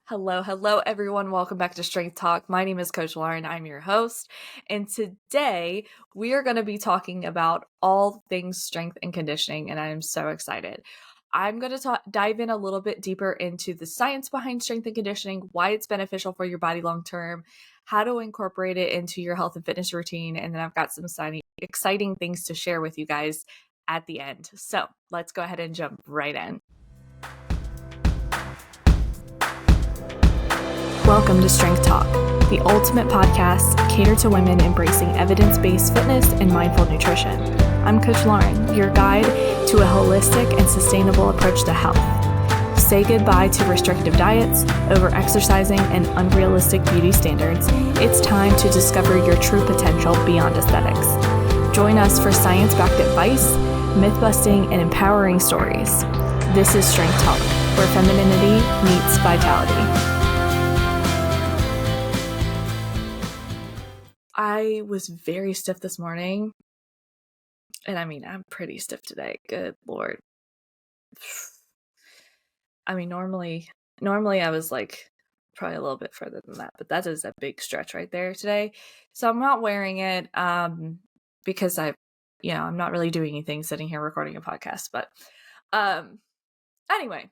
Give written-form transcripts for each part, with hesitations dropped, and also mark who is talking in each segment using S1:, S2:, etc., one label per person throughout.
S1: Hello, everyone. Welcome back to Strength Talk. My name is Coach Lauren. I'm your host. And today we are going to be talking about all things strength and conditioning, and I am so excited. I'm going to dive in a little bit deeper into the science behind strength and conditioning, why it's beneficial for your body long term, how to incorporate it into your health and fitness routine, and then I've got some exciting things to share with you guys at the end. So let's go ahead and jump right in. Welcome to Strength Talk, the ultimate podcast catered to women embracing evidence-based fitness and mindful nutrition. I'm Coach Lauren, your guide to a holistic and sustainable approach to health. Say goodbye to restrictive diets, over-exercising, and unrealistic beauty standards. It's time to discover your true potential beyond aesthetics. Join us for science-backed advice, myth-busting, and empowering stories. This is Strength Talk, where femininity meets vitality. I was very stiff this morning, and I mean, I'm pretty stiff today. Good Lord. I mean, normally I was like probably a little bit further than that, but that is a big stretch right there today. So I'm not wearing it because I'm not really doing anything sitting here recording a podcast, but anyway,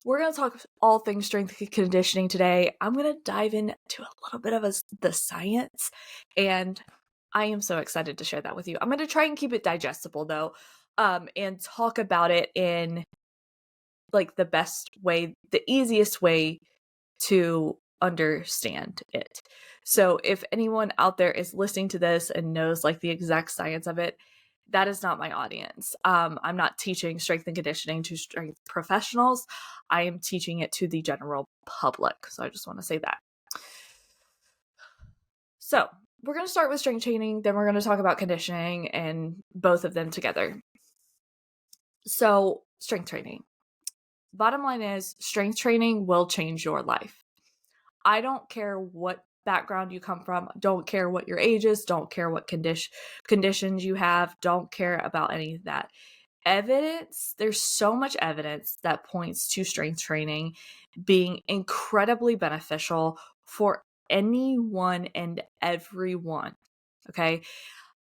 S1: we're going to talk all things strength and conditioning today. I'm going to dive into a little bit of the science, and I am so excited to share that with you. I'm going to try and keep it digestible, though, and talk about it in like the best way, the easiest way to understand it. So if anyone out there is listening to this and knows like the exact science of it, that is not my audience. I'm not teaching strength and conditioning to strength professionals. I am teaching it to the general public. So I just want to say that. So we're going to start with strength training, then we're going to talk about conditioning and both of them together. So strength training. Bottom line is strength training will change your life. I don't care what background you come from, don't care what your age is, don't care what conditions you have, don't care about any of that. Evidence, there's so much evidence that points to strength training being incredibly beneficial for anyone and everyone. Okay.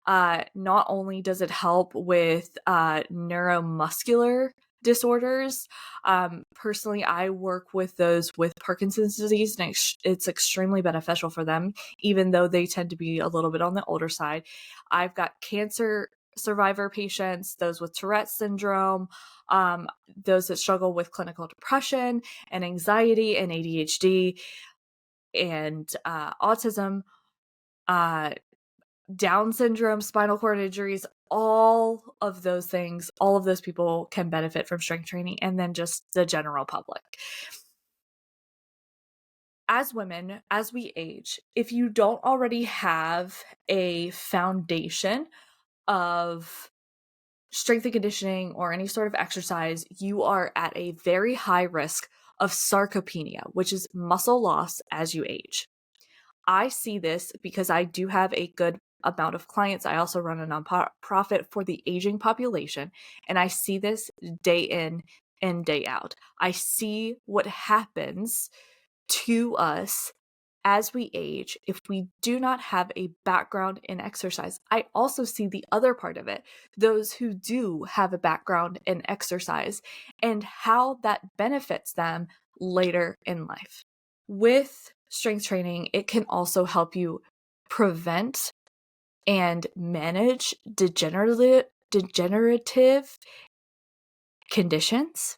S1: Not only does it help with neuromuscular disorders. Personally, I work with those with Parkinson's disease, and it's extremely beneficial for them, even though they tend to be a little bit on the older side. I've got cancer survivor patients, those with Tourette's syndrome, those that struggle with clinical depression and anxiety and ADHD and autism, Down syndrome, spinal cord injuries, all of those things, all of those people can benefit from strength training, and then just the general public. As women, as we age, if you don't already have a foundation of strength and conditioning or any sort of exercise, you are at a very high risk of sarcopenia, which is muscle loss as you age. I see this because I do have a good amount of clients. I also run a nonprofit for the aging population, and I see this day in and day out. I see what happens to us as we age if we do not have a background in exercise. I also see the other part of it, those who do have a background in exercise and how that benefits them later in life. With strength training, it can also help you prevent and manage degenerative conditions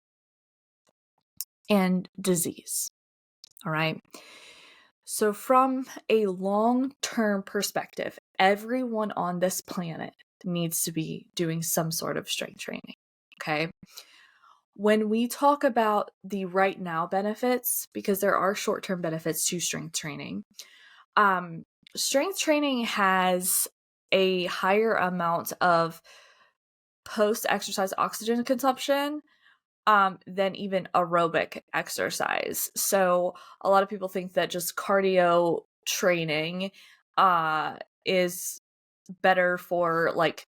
S1: and disease. All right. So from a long-term perspective, everyone on this planet needs to be doing some sort of strength training. Okay. When we talk about the right now benefits, because there are short-term benefits to strength training, strength training has a higher amount of post-exercise oxygen consumption than even aerobic exercise. So a lot of people think that just cardio training is better for like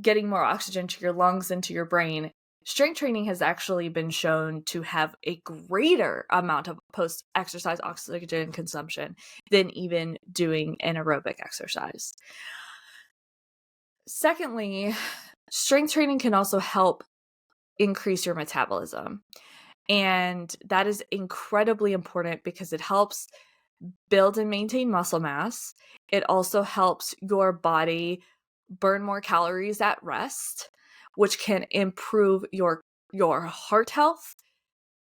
S1: getting more oxygen to your lungs and to your brain. strength training has actually been shown to have a greater amount of post-exercise oxygen consumption than even doing anaerobic exercise. Secondly, strength training can also help increase your metabolism. And that is incredibly important because it helps build and maintain muscle mass. It also helps your body burn more calories at rest, which can improve your heart health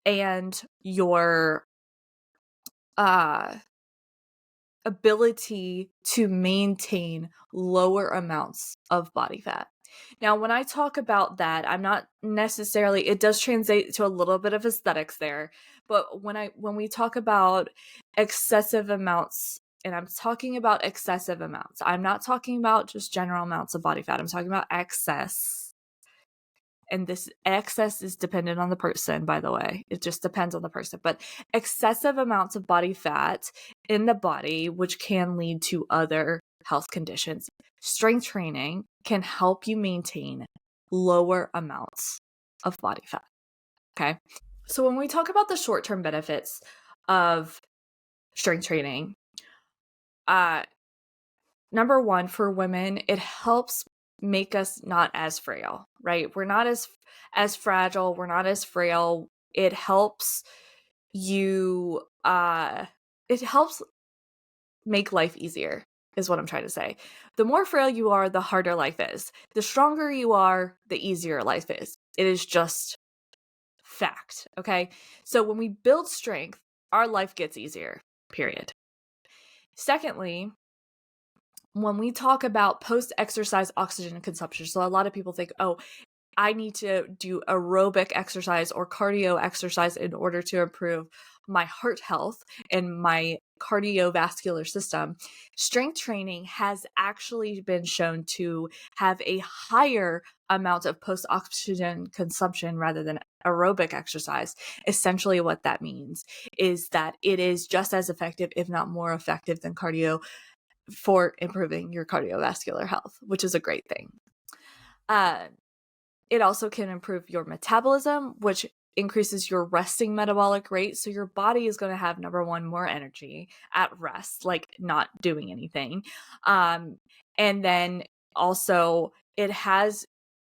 S1: and your ability to maintain lower amounts of body fat. Now, when I talk about that, I'm not necessarily, it does translate to a little bit of aesthetics there, but when we talk about excessive amounts, and I'm talking about excessive amounts, I'm not talking about just general amounts of body fat. I'm talking about excess. And this excess is dependent on the person, by the way. It just depends on the person. But excessive amounts of body fat in the body, which can lead to other health conditions. Strength training can help you maintain lower amounts of body fat. Okay. So when we talk about the short-term benefits of strength training, number one, for women, it helps make us not as frail, right? We're not as fragile, we're not as frail. It helps you it helps make life easier, is what I'm trying to say. The more frail you are, the harder life is. The stronger you are, the easier life is. It is just fact, okay? So when we build strength, our life gets easier, period. Secondly, when we talk about post-exercise oxygen consumption, so a lot of people think, oh, I need to do aerobic exercise or cardio exercise in order to improve my heart health and my cardiovascular system. Strength training has actually been shown to have a higher amount of post-oxygen consumption rather than aerobic exercise. Essentially what that means is that it is just as effective, if not more effective than cardio for improving your cardiovascular health, which is a great thing. It also can improve your metabolism, which increases your resting metabolic rate. So your body is going to have, number one, more energy at rest, like not doing anything. And then also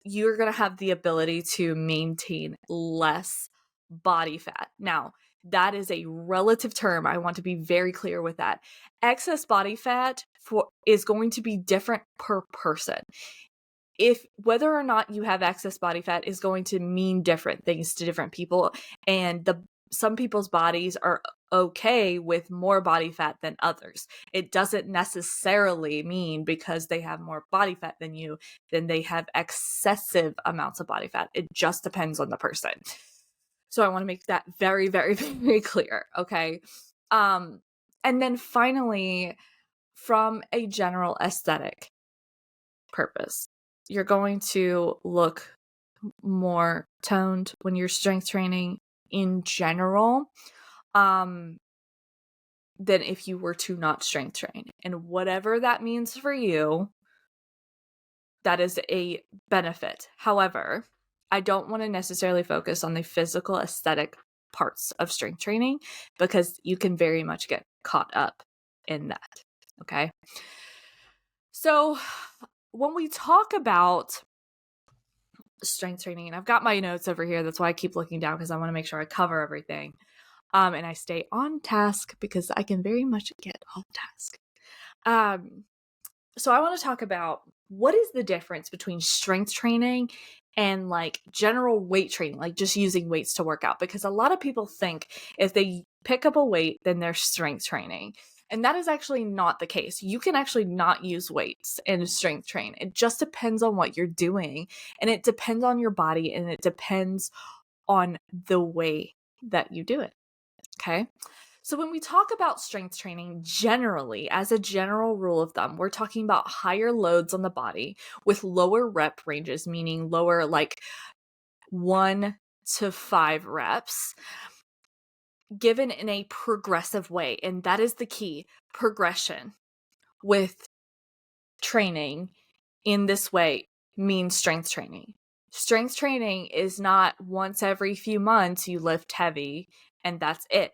S1: you're going to have the ability to maintain less body fat. Now, that is a relative term. I want to be very clear with that. Excess body fat is going to be different per person. Whether or not you have excess body fat is going to mean different things to different people, and some people's bodies are okay with more body fat than others. It doesn't necessarily mean because they have more body fat than you, then they have excessive amounts of body fat. It just depends on the person. So I want to make that very, very, very clear. Okay. And then finally, from a general aesthetic purpose, you're going to look more toned when you're strength training in general than if you were to not strength train. And whatever that means for you, that is a benefit. However, I don't want to necessarily focus on the physical aesthetic parts of strength training because you can very much get caught up in that. Okay. So when we talk about strength training, and I've got my notes over here, that's why I keep looking down because I want to make sure I cover everything. And I stay on task because I can very much get off task. So I want to talk about what is the difference between strength training and like general weight training, like just using weights to work out, because a lot of people think if they pick up a weight, then they're strength training. And that is actually not the case. You can actually not use weights in strength train. It just depends on what you're doing, and it depends on your body, and it depends on the way that you do it. Okay. So when we talk about strength training generally, as a general rule of thumb, we're talking about higher loads on the body with lower rep ranges, meaning lower like 1 to 5 reps, given in a progressive way. And that is the key, progression with training in this way means strength training. Strength training is not once every few months you lift heavy and that's it.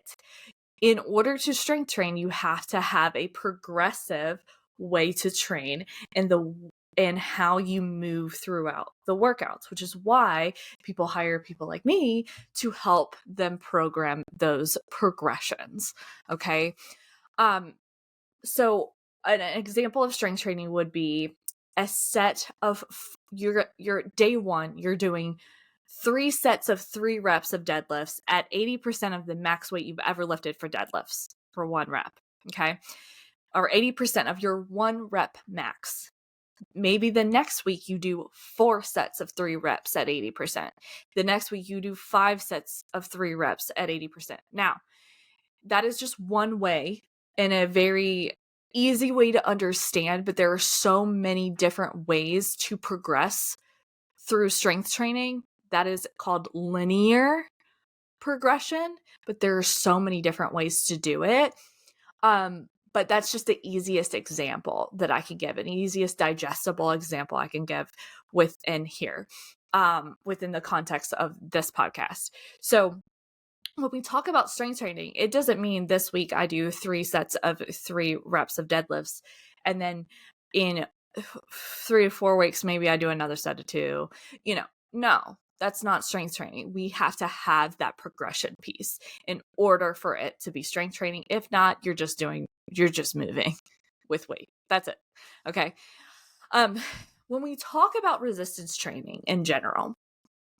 S1: In order to strength train, you have to have a progressive way to train and how you move throughout the workouts, which is why people hire people like me to help them program those progressions. Okay. So an example of strength training would be a set of your day one, you're doing 3 sets of 3 reps of deadlifts at 80% of the max weight you've ever lifted for deadlifts for 1 rep. Okay. Or 80% of your 1 rep max. Maybe the next week you do 4 sets of 3 reps at 80%. The next week you do 5 sets of 3 reps at 80%. Now, that is just one way and a very easy way to understand, but there are so many different ways to progress through strength training. That is called linear progression, but there are so many different ways to do it. But that's just the easiest example that I can give, an easiest digestible example I can give within here, within the context of this podcast. So when we talk about strength training, it doesn't mean this week I do 3 sets of 3 reps of deadlifts, and then in 3 to 4 weeks, maybe I do another set of 2. No, that's not strength training. We have to have that progression piece in order for it to be strength training. If not, you're just moving with weight. That's it. Okay. When we talk about resistance training in general,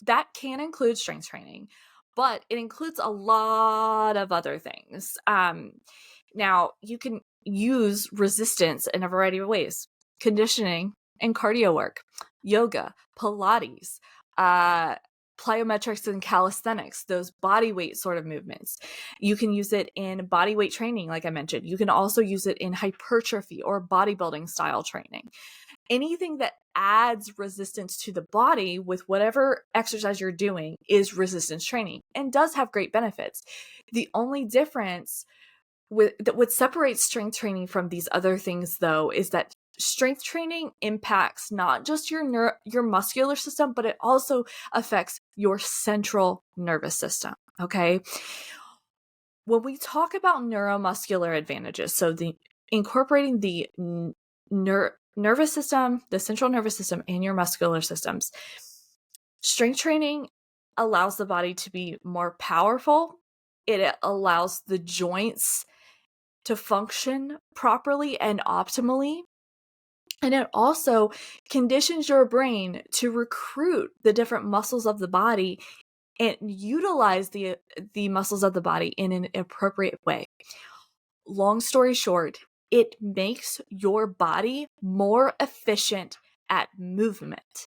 S1: that can include strength training, but it includes a lot of other things. Now, you can use resistance in a variety of ways: conditioning and cardio work, yoga, Pilates, plyometrics and calisthenics, those body weight sort of movements. You can use it in body weight training, like I mentioned. You can also use it in hypertrophy or bodybuilding style training. Anything that adds resistance to the body with whatever exercise you're doing is resistance training and does have great benefits. The only difference what separates strength training from these other things, though, is that strength training impacts not just your muscular system, but it also affects your central nervous system. Okay. When we talk about neuromuscular advantages, so incorporating the nervous system, the central nervous system, and your muscular systems, strength training allows the body to be more powerful. It allows the joints to function properly and optimally. And it also conditions your brain to recruit the different muscles of the body and utilize the muscles of the body in an appropriate way. Long story short, it makes your body more efficient at movement.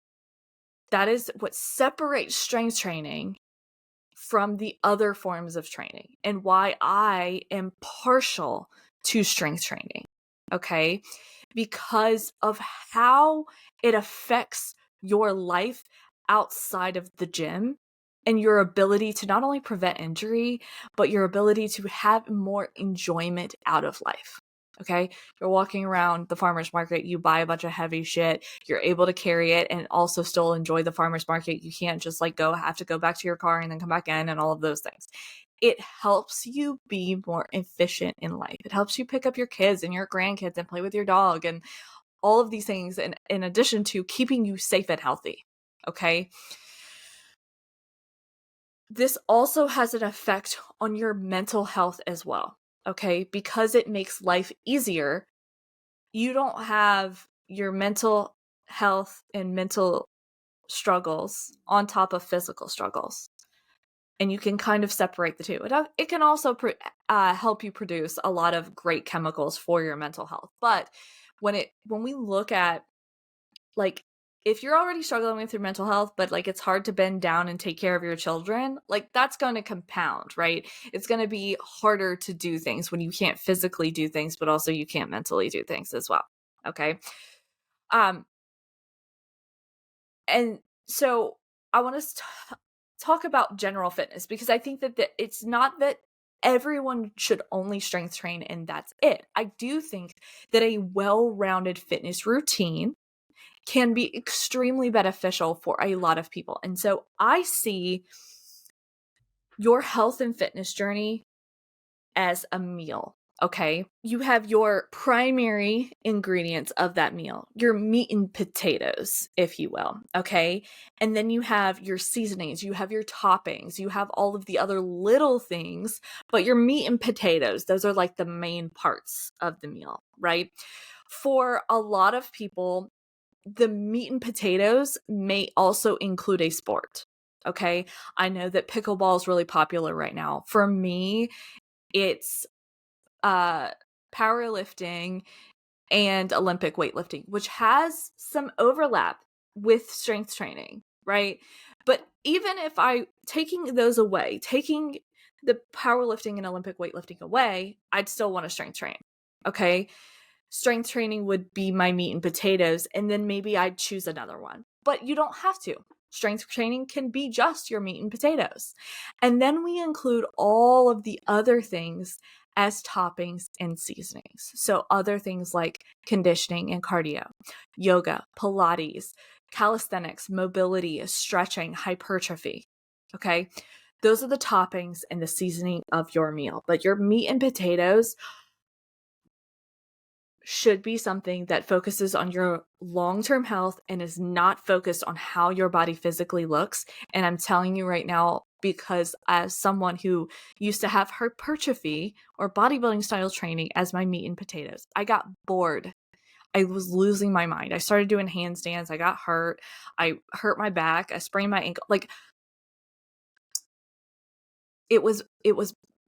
S1: That is what separates strength training from the other forms of training and why I am partial to strength training. Okay? Because of how it affects your life outside of the gym and your ability to not only prevent injury, but your ability to have more enjoyment out of life. Okay. You're walking around the farmer's market, you buy a bunch of heavy shit, you're able to carry it and also still enjoy the farmer's market. You can't just have to go back to your car and then come back in and all of those things. It helps you be more efficient in life. It helps you pick up your kids and your grandkids and play with your dog and all of these things, and in addition to keeping you safe and healthy. Okay. This also has an effect on your mental health as well. Okay. Because it makes life easier. You don't have your mental health and mental struggles on top of physical struggles. And you can kind of separate the two. It can also help you produce a lot of great chemicals for your mental health. But when we look at, like, if you're already struggling with your mental health, but like it's hard to bend down and take care of your children, like that's going to compound, right? It's going to be harder to do things when you can't physically do things, but also you can't mentally do things as well. Okay. And so I want to talk about general fitness, because I think that it's not that everyone should only strength train and that's it. I do think that a well-rounded fitness routine can be extremely beneficial for a lot of people. And so I see your health and fitness journey as a meal. Okay. You have your primary ingredients of that meal, your meat and potatoes, if you will. Okay. And then you have your seasonings, you have your toppings, you have all of the other little things, but your meat and potatoes, those are like the main parts of the meal, right? For a lot of people, the meat and potatoes may also include a sport. Okay. I know that pickleball is really popular right now. For me, it's powerlifting and Olympic weightlifting, which has some overlap with strength training, right? But even if I taking those away, taking the powerlifting and Olympic weightlifting away, I'd still want to strength train. Okay. Strength training would be my meat and potatoes, and then maybe I'd choose another one. But you don't have to. Strength training can be just your meat and potatoes. And then we include all of the other things as toppings and seasonings. So other things like conditioning and cardio, yoga, Pilates, calisthenics, mobility, stretching, hypertrophy. Okay. Those are the toppings and the seasoning of your meal. But your meat and potatoes should be something that focuses on your long-term health and is not focused on how your body physically looks. And I'm telling you right now, because as someone who used to have hypertrophy or bodybuilding style training as my meat and potatoes, I got bored. I was losing my mind. I started doing handstands. I got hurt. I hurt my back. I sprained my ankle. Like it was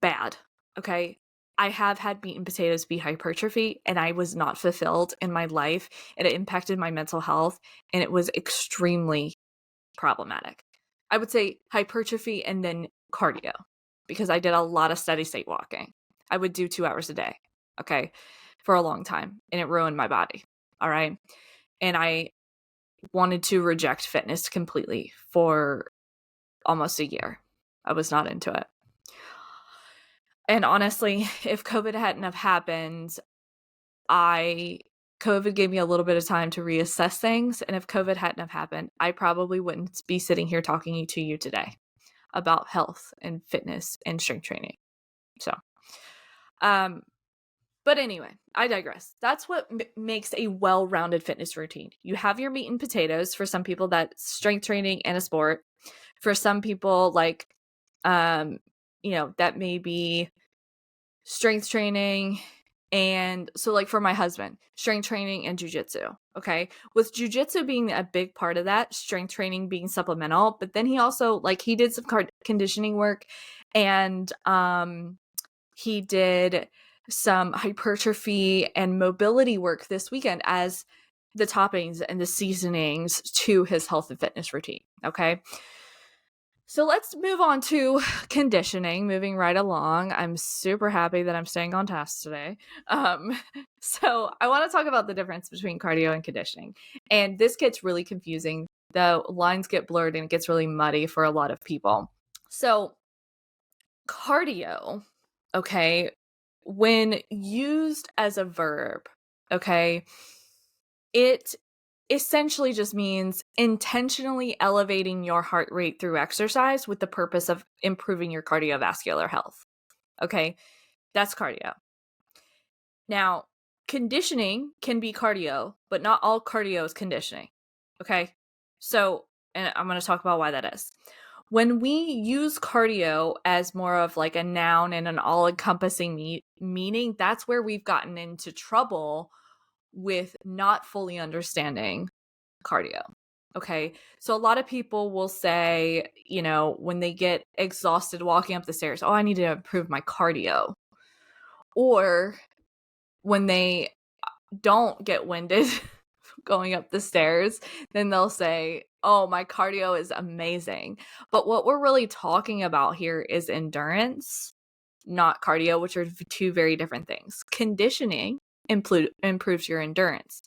S1: bad. Okay. I have had meat and potatoes be hypertrophy, and I was not fulfilled in my life, and it impacted my mental health, and it was extremely problematic. I would say hypertrophy and then cardio, because I did a lot of steady state walking. I would do 2 hours a day, okay, for a long time, and it ruined my body. All right. And I wanted to reject fitness completely for almost a year. I was not into it. And honestly, if COVID hadn't have happened, COVID gave me a little bit of time to reassess things. And if COVID hadn't have happened, I probably wouldn't be sitting here talking to you today about health and fitness and strength training. So, but anyway, I digress. That's what makes a well-rounded fitness routine. You have your meat and potatoes. For some people, that's strength training and a sport. For some people, like, that may be strength training. And so, like, for my husband, strength training and jujitsu. Okay. With jujitsu being a big part of that, strength training being supplemental. But then he also, like, he did some conditioning work, and he did some hypertrophy and mobility work this weekend as the toppings and the seasonings to his health and fitness routine. Okay. So let's move on to conditioning, moving right along. I'm super happy that I'm staying on task today. So I want to talk about the difference between cardio and conditioning. And this gets really confusing. The lines get blurred and it gets really muddy for a lot of people. So cardio, okay, when used as a verb, okay, it essentially just means intentionally elevating your heart rate through exercise with the purpose of improving your cardiovascular health. Okay, that's cardio. Now, conditioning can be cardio, but not all cardio is conditioning. Okay, so, and I'm going to talk about why that is. When we use cardio as more of like a noun and an all-encompassing meaning, that's where we've gotten into trouble with not fully understanding cardio. Okay. So a lot of people will say, when they get exhausted walking up the stairs, oh, I need to improve my cardio. Or when they don't get winded going up the stairs, then they'll say, oh, my cardio is amazing. But what we're really talking about here is endurance, not cardio, which are two very different things. Conditioning improves your endurance.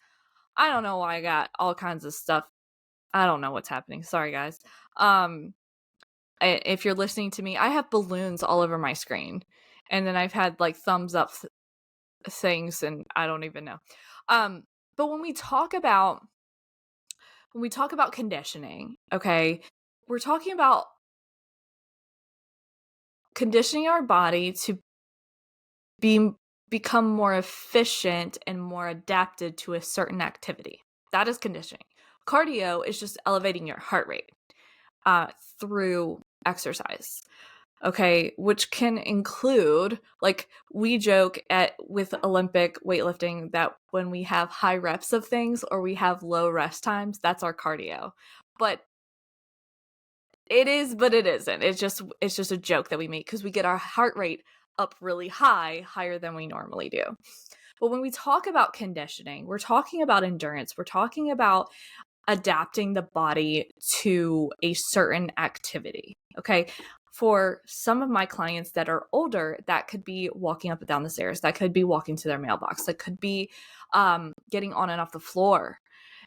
S1: I don't know why I got all kinds of stuff. I don't know what's happening. Sorry, guys. If you're listening to me, I have balloons all over my screen. And then I've had like thumbs up things, and I don't even know. But when we talk about when we talk about conditioning, okay, we're talking about conditioning our body to become more efficient and more adapted to a certain activity. That is conditioning. Cardio is just elevating your heart rate through exercise. Okay, which can include, like, we joke with Olympic weightlifting that when we have high reps of things or we have low rest times, that's our cardio. But it is, but it isn't. It's just a joke that we make because we get our heart rate up really high, higher than we normally do. But when we talk about conditioning, we're talking about endurance. We're talking about adapting the body to a certain activity. Okay. For some of my clients that are older, that could be walking up and down the stairs. That could be walking to their mailbox. That could be getting on and off the floor.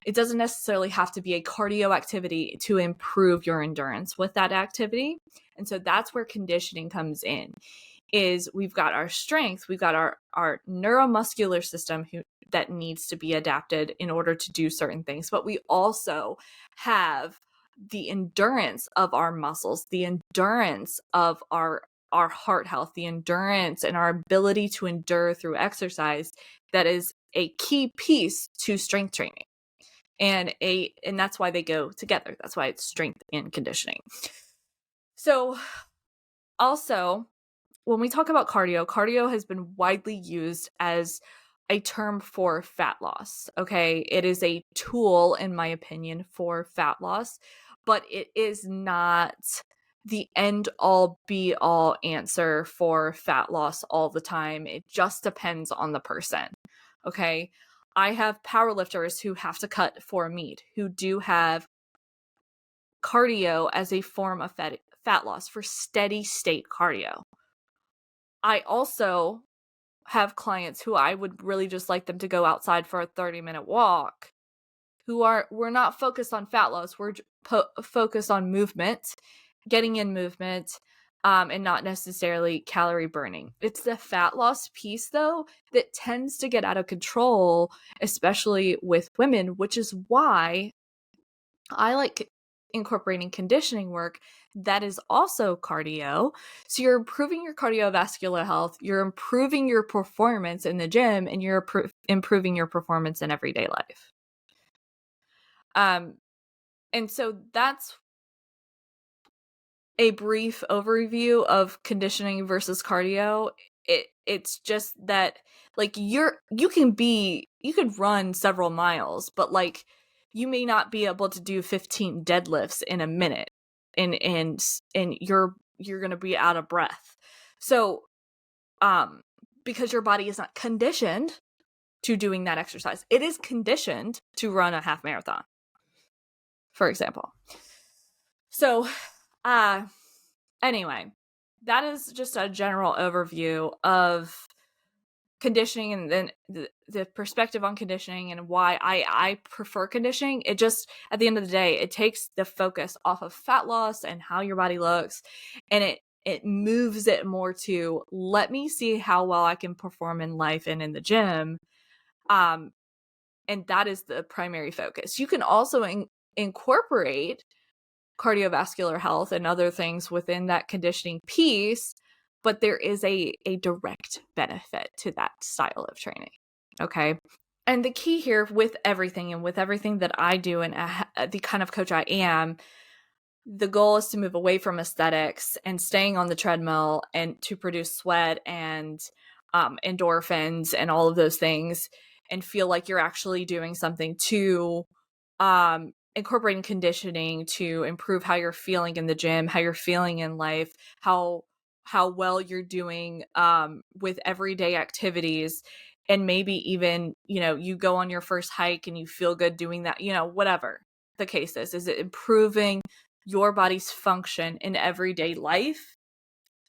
S1: It doesn't necessarily have to be a cardio activity to improve your endurance with that activity. And so that's where conditioning comes in. Is we've got our strength, we've got our neuromuscular system that needs to be adapted in order to do certain things, but we also have the endurance of our muscles, the endurance of our heart health, the endurance and our ability to endure through exercise that is a key piece to strength training. And that's why they go together. That's why it's strength and conditioning. So also, when we talk about cardio has been widely used as a term for fat loss. Okay. It is a tool, in my opinion, for fat loss, but it is not the end all be all answer for fat loss all the time. It just depends on the person. Okay. I have powerlifters who have to cut for meat, who do have cardio as a form of fat loss for steady state cardio. I also have clients who I would really just like them to go outside for a 30-minute walk, we're not focused on fat loss. We're focused on movement, getting in movement, and not necessarily calorie burning. It's the fat loss piece, though, that tends to get out of control, especially with women, which is why I like incorporating conditioning work that is also cardio. So you're improving your cardiovascular health, you're improving your performance in the gym, and you're improving your performance in everyday life. And so that's a brief overview of conditioning versus cardio. It's just that, like, you can run several miles, but like you may not be able to do 15 deadlifts in a minute, and you're going to be out of breath. So because your body is not conditioned to doing that exercise. It is conditioned to run a half marathon, for example. So anyway, that is just a general overview of conditioning, and then the perspective on conditioning and why I prefer conditioning. It just, at the end of the day, it takes the focus off of fat loss and how your body looks, and it moves it more to, let me see how well I can perform in life and in the gym. And that is the primary focus. You can also incorporate cardiovascular health and other things within that conditioning piece, but there is a direct benefit to that style of training. Okay. And the key here with everything that I do and the kind of coach I am, the goal is to move away from aesthetics and staying on the treadmill and to produce sweat and endorphins and all of those things, and feel like you're actually doing something to incorporating conditioning to improve how you're feeling in the gym, how you're feeling in life, how well you're doing with everyday activities. And maybe even, you go on your first hike and you feel good doing that, whatever the case is it improving your body's function in everyday life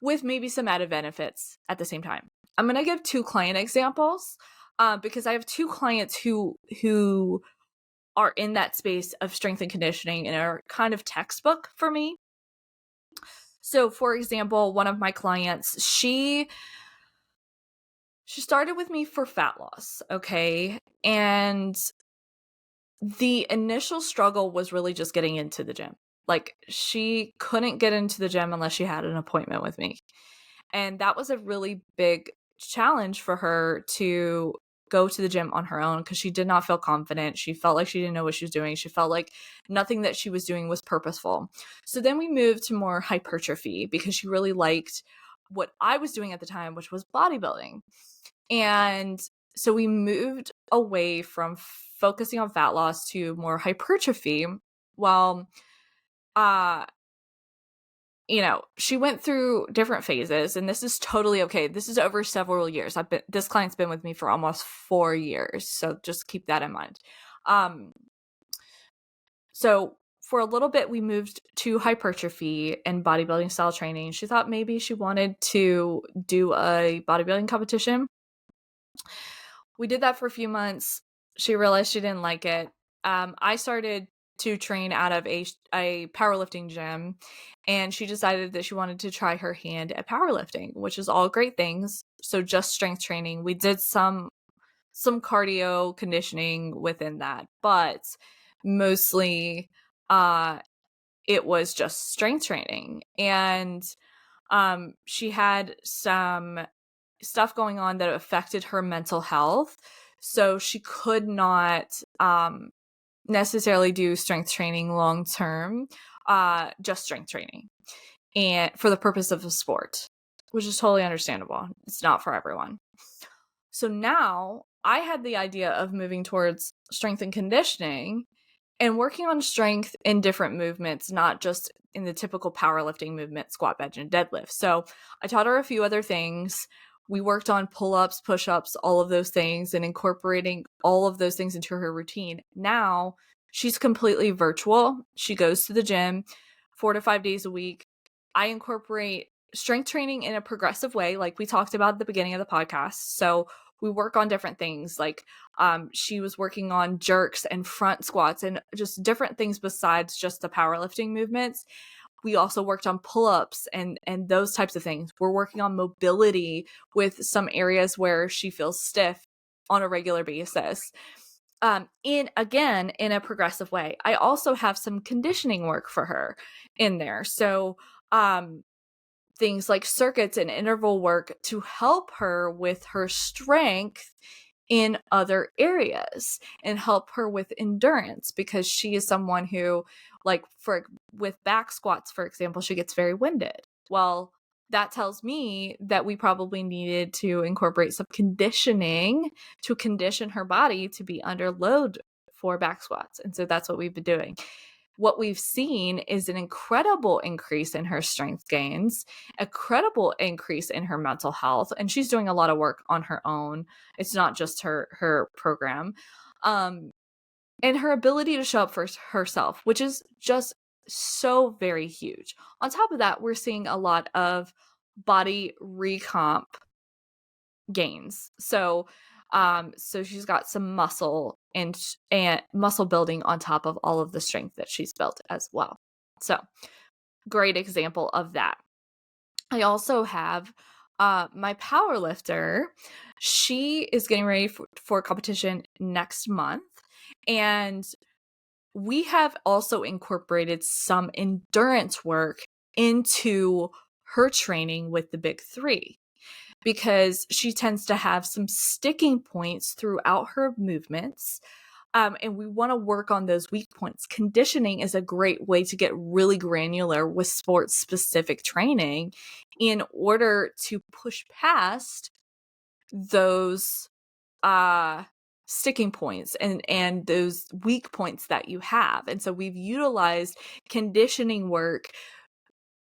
S1: with maybe some added benefits at the same time. I'm going to give 2 client examples because I have 2 clients who are in that space of strength and conditioning and are kind of textbook for me. So, for example, one of my clients, she started with me for fat loss, okay? And The initial struggle was really just getting into the gym. Like, she couldn't get into the gym unless she had an appointment with me. And that was a really big challenge for her to go to the gym on her own because she did not feel confident. She felt like she didn't know what she was doing. She felt like nothing that she was doing was purposeful. So then we moved to more hypertrophy because she really liked what I was doing at the time, which was bodybuilding. And so we moved away from focusing on fat loss to more hypertrophy. Well, uh she went through different phases, and this is totally okay. This is over several years. This client's been with me for almost 4 years, so just keep that in mind. So for a little bit we moved to hypertrophy and bodybuilding style training. She thought maybe she wanted to do a bodybuilding competition. We did that for a few months. She realized she didn't like it. I started to train out of a powerlifting gym, and she decided that she wanted to try her hand at powerlifting, which is all great things. So just strength training. We did some cardio conditioning within that, but mostly it was just strength training. And she had some stuff going on that affected her mental health. So she could not necessarily do strength training long term, just strength training, and for the purpose of a sport, which is totally understandable. It's not for everyone. So now I had the idea of moving towards strength and conditioning and working on strength in different movements, not just in the typical powerlifting movement, squat, bench, and deadlift. So I taught her a few other things. We worked on pull-ups, push-ups, all of those things, and incorporating all of those things into her routine. Now she's completely virtual. She goes to the gym 4 to 5 days a week. I incorporate strength training in a progressive way, like we talked about at the beginning of the podcast. So we work on different things, like she was working on jerks and front squats and just different things besides just the powerlifting movements. We also worked on pull-ups and those types of things. We're working on mobility with some areas where she feels stiff on a regular basis. In a progressive way. I also have some conditioning work for her in there. So things like circuits and interval work to help her with her strength in other areas and help her with endurance, because she is someone who, like, with back squats, for example, she gets very winded. Well, that tells me that we probably needed to incorporate some conditioning to condition her body to be under load for back squats. And so that's what we've been doing. What we've seen is an incredible increase in her strength gains, a credible increase in her mental health, and she's doing a lot of work on her own. It's not just her program. And her ability to show up for herself, which is just so very huge. On top of that, we're seeing a lot of body recomp gains. So she's got some muscle and muscle building on top of all of the strength that she's built as well. So great example of that. I also have my power lifter. She is getting ready for competition next month, and we have also incorporated some endurance work into her training with the big three, because she tends to have some sticking points throughout her movements. And we want to work on those weak points. Conditioning is a great way to get really granular with sports specific training in order to push past those sticking points and those weak points that you have. And so we've utilized conditioning work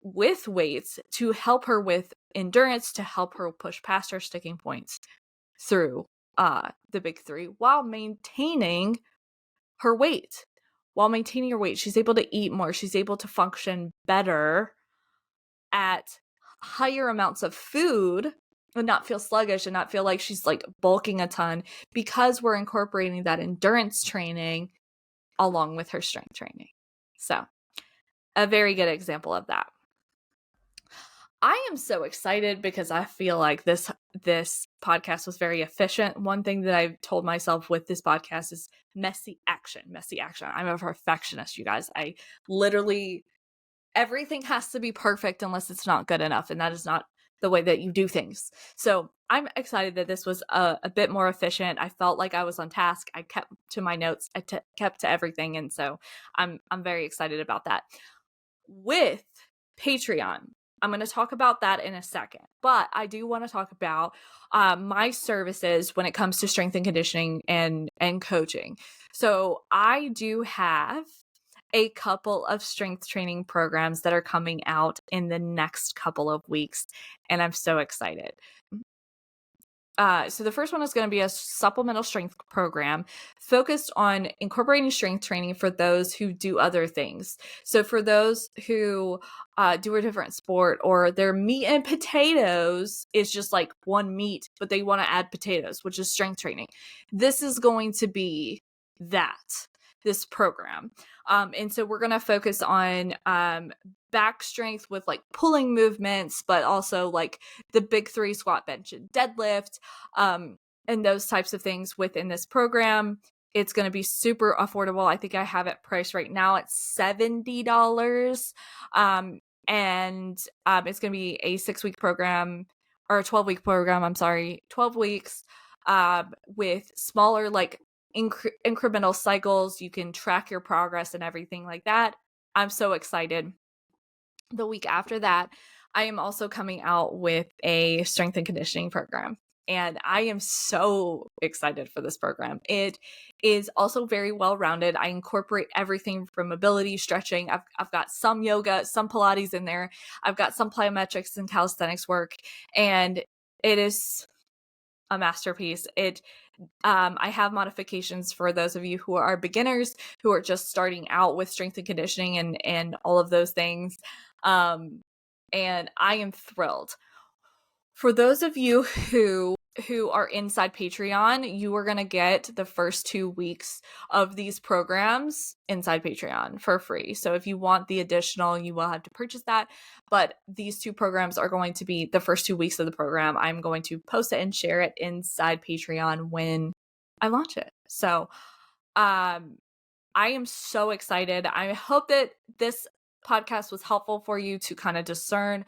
S1: with weights to help her with endurance, to help her push past her sticking points through the big three while maintaining her weight. While maintaining her weight, she's able to eat more. She's able to function better at higher amounts of food and not feel sluggish and not feel like she's like bulking a ton, because we're incorporating that endurance training along with her strength training. So a very good example of that. I am so excited because I feel like this podcast was very efficient. One thing that I've told myself with this podcast is messy action, messy action. I'm a perfectionist, you guys. I literally, everything has to be perfect unless it's not good enough, and that is not the way that you do things. So I'm excited that this was a bit more efficient. I felt like I was on task. I kept to my notes. I kept to everything, and so I'm very excited about that. With Patreon, I'm going to talk about that in a second, but I do want to talk about my services when it comes to strength and conditioning and coaching. So I do have a couple of strength training programs that are coming out in the next couple of weeks, and I'm so excited. So the first one is going to be a supplemental strength program focused on incorporating strength training for those who do other things. So for those who do a different sport, or their meat and potatoes is just like one meat, but they want to add potatoes, which is strength training. This is going to be this program. And so we're going to focus on back strength with like pulling movements, but also like the big three: squat, bench, and deadlift, and those types of things within this program. It's going to be super affordable. I think I have it priced right now at $70. And it's going to be a 6-week program, or a 12-week program. I'm sorry, 12 weeks, with smaller, like incremental cycles. You can track your progress and everything like that. I'm so excited. The week after that, I am also coming out with a strength and conditioning program, and I am so excited for this program. It is also very well-rounded. I incorporate everything from mobility, stretching. I've got some yoga, some Pilates in there. I've got some plyometrics and calisthenics work, and it is a masterpiece. I have modifications for those of you who are beginners, who are just starting out with strength and conditioning and all of those things. And I am thrilled. For those of you who are inside Patreon, you are going to get the first 2 weeks of these programs inside Patreon for free. So if you want the additional, you will have to purchase that. But these 2 programs are going to be the first 2 weeks of the program. I'm going to post it and share it inside Patreon when I launch it. So I am so excited. I hope that this podcast was helpful for you to kind of discern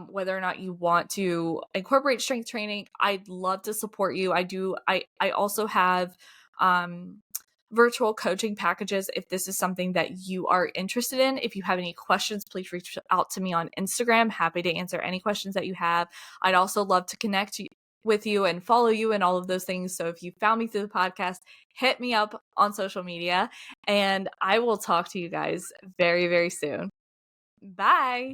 S1: whether or not you want to incorporate strength training. I'd love to support you. I also have virtual coaching packages if this is something that you are interested in. If you have any questions, please reach out to me on Instagram. Happy to answer any questions that you have. I'd also love to connect with you and follow you and all of those things. So if you found me through the podcast, hit me up on social media, and I will talk to you guys very, very soon. Bye.